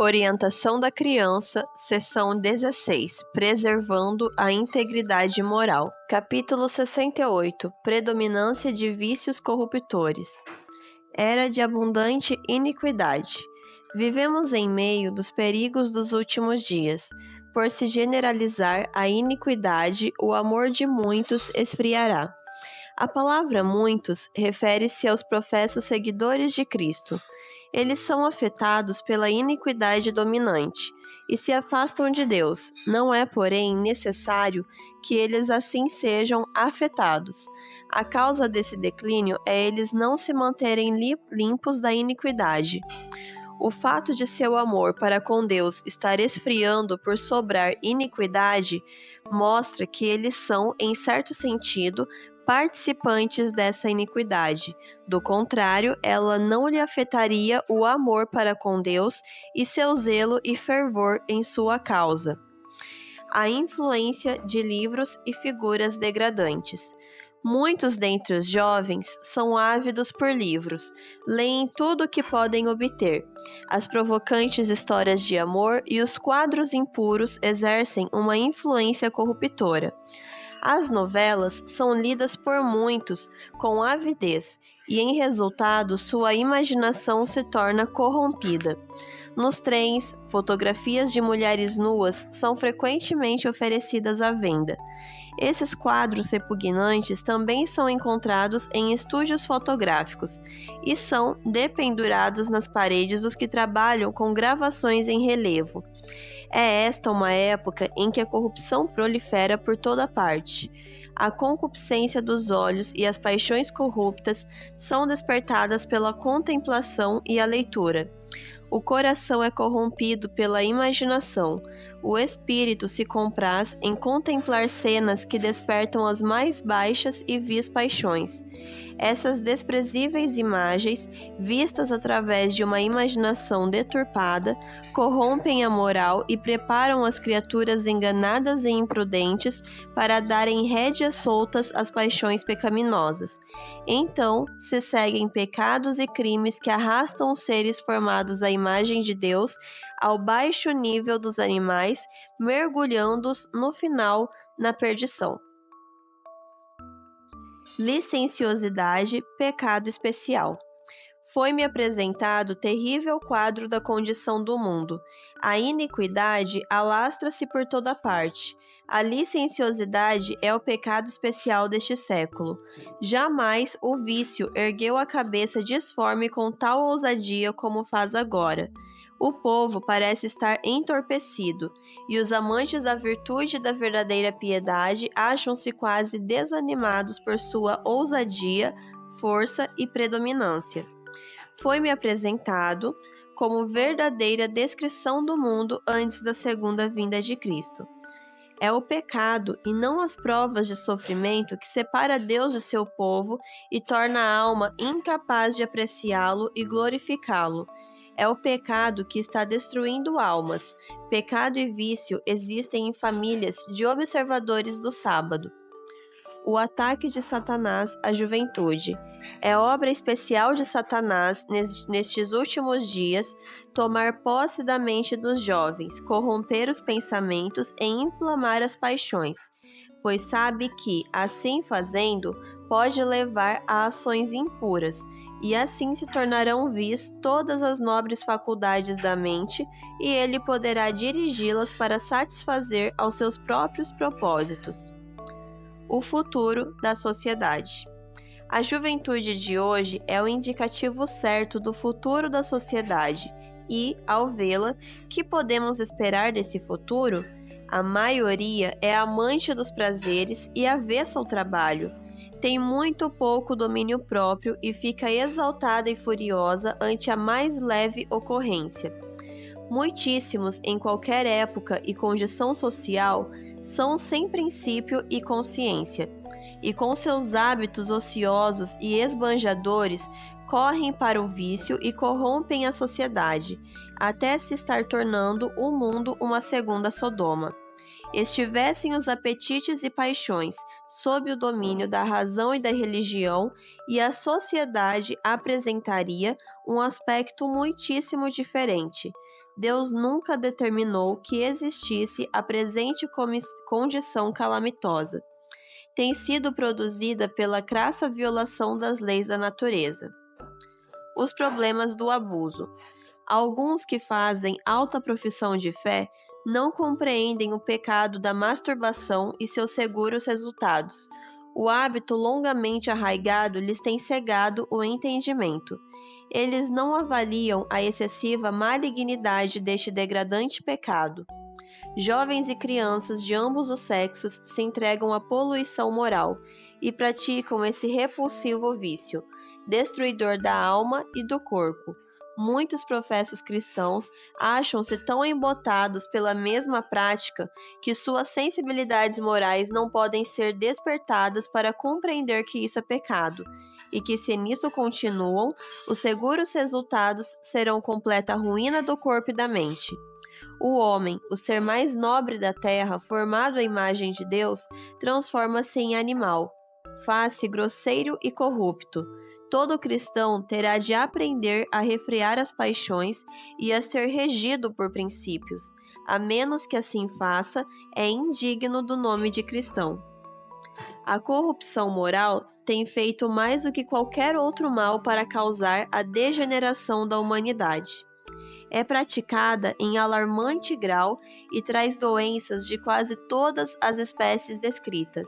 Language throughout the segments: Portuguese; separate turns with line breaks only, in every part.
Orientação da criança, seção 16, preservando a integridade moral. Capítulo 68, predominância de vícios corruptores. Era de abundante iniquidade. Vivemos em meio dos perigos dos últimos dias. Por se generalizar a iniquidade, o amor de muitos esfriará. A palavra muitos refere-se aos professos seguidores de Cristo. Eles são afetados pela iniquidade dominante e se afastam de Deus. Não é, porém, necessário que eles assim sejam afetados. A causa desse declínio é eles não se manterem limpos da iniquidade. O fato de seu amor para com Deus estar esfriando por sobrar iniquidade mostra que eles são, em certo sentido, participantes dessa iniquidade. Do contrário, ela não lhe afetaria o amor para com Deus e seu zelo e fervor em sua causa. A influência de livros e figuras degradantes. Muitos dentre os jovens são ávidos por livros, leem tudo o que podem obter. As provocantes histórias de amor e os quadros impuros exercem uma influência corruptora. As novelas são lidas por muitos com avidez e, em resultado, sua imaginação se torna corrompida. Nos trens, fotografias de mulheres nuas são frequentemente oferecidas à venda. Esses quadros repugnantes também são encontrados em estúdios fotográficos e são dependurados nas paredes dos que trabalham com gravações em relevo. É esta uma época em que a corrupção prolifera por toda parte. A concupiscência dos olhos e as paixões corruptas são despertadas pela contemplação e a leitura. O coração é corrompido pela imaginação. O espírito se compraz em contemplar cenas que despertam as mais baixas e vis paixões. Essas desprezíveis imagens, vistas através de uma imaginação deturpada, corrompem a moral e preparam as criaturas enganadas e imprudentes para darem rédeas soltas às paixões pecaminosas. Então, se seguem pecados e crimes que arrastam os seres formados à imagem de Deus ao baixo nível dos animais, mergulhando-os no final na perdição. Licenciosidade, pecado especial. Foi-me apresentado terrível quadro da condição do mundo. A iniquidade alastra-se por toda parte. A licenciosidade é o pecado especial deste século. Jamais o vício ergueu a cabeça disforme com tal ousadia como faz agora. O povo parece estar entorpecido, e os amantes da virtude e da verdadeira piedade acham-se quase desanimados por sua ousadia, força e predominância. Foi-me apresentado como verdadeira descrição do mundo antes da segunda vinda de Cristo. É o pecado e não as provas de sofrimento que separa Deus de seu povo e torna a alma incapaz de apreciá-lo e glorificá-lo. É o pecado que está destruindo almas. Pecado e vício existem em famílias de observadores do sábado. O ataque de Satanás à juventude. É obra especial de Satanás, nestes últimos dias, tomar posse da mente dos jovens, corromper os pensamentos e inflamar as paixões, pois sabe que, assim fazendo, pode levar a ações impuras, e assim se tornarão vis todas as nobres faculdades da mente, e ele poderá dirigi-las para satisfazer aos seus próprios propósitos. O futuro da sociedade. A juventude de hoje é o indicativo certo do futuro da sociedade e, ao vê-la, que podemos esperar desse futuro? A maioria é amante dos prazeres e avessa ao trabalho. Tem muito pouco domínio próprio e fica exaltada e furiosa ante a mais leve ocorrência. Muitíssimos, em qualquer época e condição social, são sem princípio e consciência, e com seus hábitos ociosos e esbanjadores, correm para o vício e corrompem a sociedade, até se estar tornando o mundo uma segunda Sodoma. Estivessem os apetites e paixões sob o domínio da razão e da religião, e a sociedade apresentaria um aspecto muitíssimo diferente. Deus nunca determinou que existisse a presente condição calamitosa. Tem sido produzida pela crassa violação das leis da natureza. Os problemas do abuso. Alguns que fazem alta profissão de fé não compreendem o pecado da masturbação e seus seguros resultados. O hábito longamente arraigado lhes tem cegado o entendimento. Eles não avaliam a excessiva malignidade deste degradante pecado. Jovens e crianças de ambos os sexos se entregam à poluição moral e praticam esse repulsivo vício, destruidor da alma e do corpo. Muitos professos cristãos acham-se tão embotados pela mesma prática que suas sensibilidades morais não podem ser despertadas para compreender que isso é pecado, e que se nisso continuam, os seguros resultados serão completa ruína do corpo e da mente. O homem, o ser mais nobre da terra, formado à imagem de Deus, transforma-se em animal, faz-se grosseiro e corrupto. Todo cristão terá de aprender a refrear as paixões e a ser regido por princípios. A menos que assim faça, é indigno do nome de cristão. A corrupção moral tem feito mais do que qualquer outro mal para causar a degeneração da humanidade. É praticada em alarmante grau e traz doenças de quase todas as espécies descritas.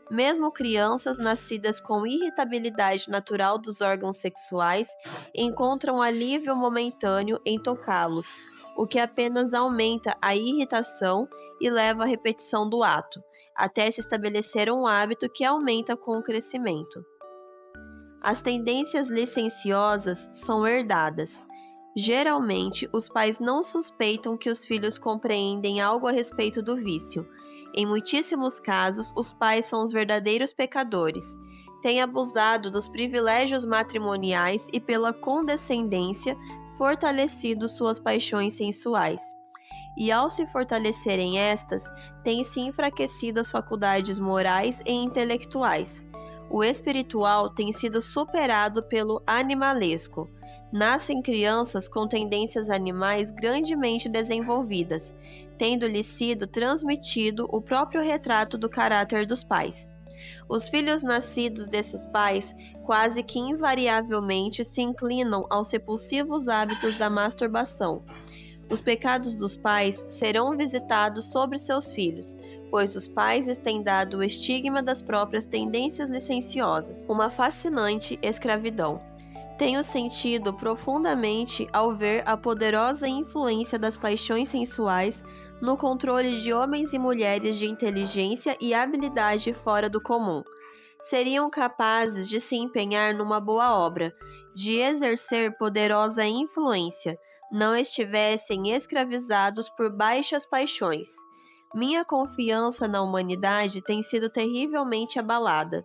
Mesmo crianças nascidas com irritabilidade natural dos órgãos sexuais encontram alívio momentâneo em tocá-los, o que apenas aumenta a irritação e leva à repetição do ato, até se estabelecer um hábito que aumenta com o crescimento. As tendências licenciosas são herdadas. Geralmente, os pais não suspeitam que os filhos compreendem algo a respeito do vício. Em muitíssimos casos, os pais são os verdadeiros pecadores. Têm abusado dos privilégios matrimoniais e, pela condescendência, fortalecido suas paixões sensuais. E, ao se fortalecerem estas, têm-se enfraquecido as faculdades morais e intelectuais. O espiritual tem sido superado pelo animalesco. Nascem crianças com tendências animais grandemente desenvolvidas, tendo-lhes sido transmitido o próprio retrato do caráter dos pais. Os filhos nascidos desses pais quase que invariavelmente se inclinam aos repulsivos hábitos da masturbação. Os pecados dos pais serão visitados sobre seus filhos, pois os pais lhes têm dado o estigma das próprias tendências licenciosas, uma fascinante escravidão. Tenho sentido profundamente ao ver a poderosa influência das paixões sensuais no controle de homens e mulheres de inteligência e habilidade fora do comum. Seriam capazes de se empenhar numa boa obra, de exercer poderosa influência, não estivessem escravizados por baixas paixões. Minha confiança na humanidade tem sido terrivelmente abalada.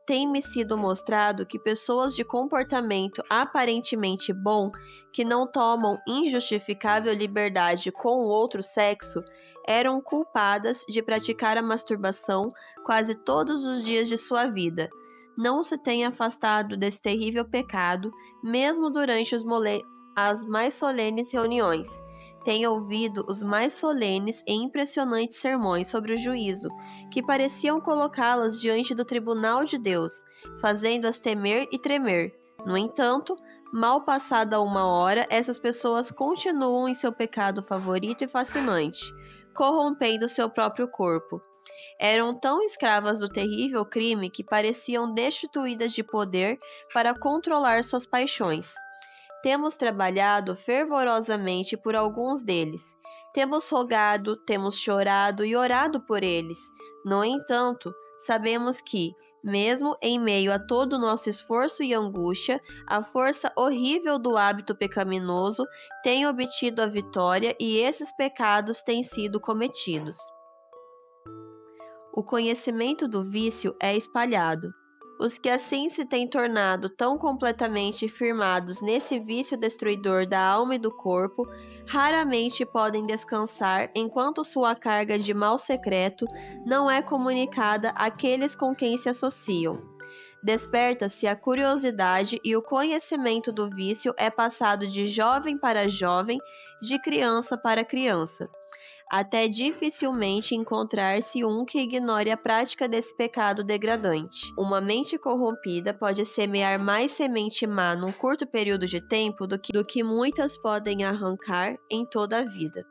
Tem-me sido mostrado que pessoas de comportamento aparentemente bom, que não tomam injustificável liberdade com o outro sexo, eram culpadas de praticar a masturbação quase todos os dias de sua vida. Não se têm afastado desse terrível pecado, mesmo durante as mais solenes reuniões. Tenho ouvido os mais solenes e impressionantes sermões sobre o juízo, que pareciam colocá-las diante do tribunal de Deus, fazendo-as temer e tremer. No entanto, mal passada uma hora, essas pessoas continuam em seu pecado favorito e fascinante, corrompendo seu próprio corpo. Eram tão escravas do terrível crime que pareciam destituídas de poder para controlar suas paixões. Temos trabalhado fervorosamente por alguns deles. Temos rogado, temos chorado e orado por eles. No entanto, sabemos que, mesmo em meio a todo o nosso esforço e angústia, a força horrível do hábito pecaminoso tem obtido a vitória e esses pecados têm sido cometidos. O conhecimento do vício é espalhado. Os que assim se têm tornado tão completamente firmados nesse vício destruidor da alma e do corpo, raramente podem descansar enquanto sua carga de mal secreto não é comunicada àqueles com quem se associam. Desperta-se a curiosidade e o conhecimento do vício é passado de jovem para jovem, de criança para criança, até dificilmente encontrar-se um que ignore a prática desse pecado degradante. Uma mente corrompida pode semear mais semente má num curto período de tempo do que muitas podem arrancar em toda a vida.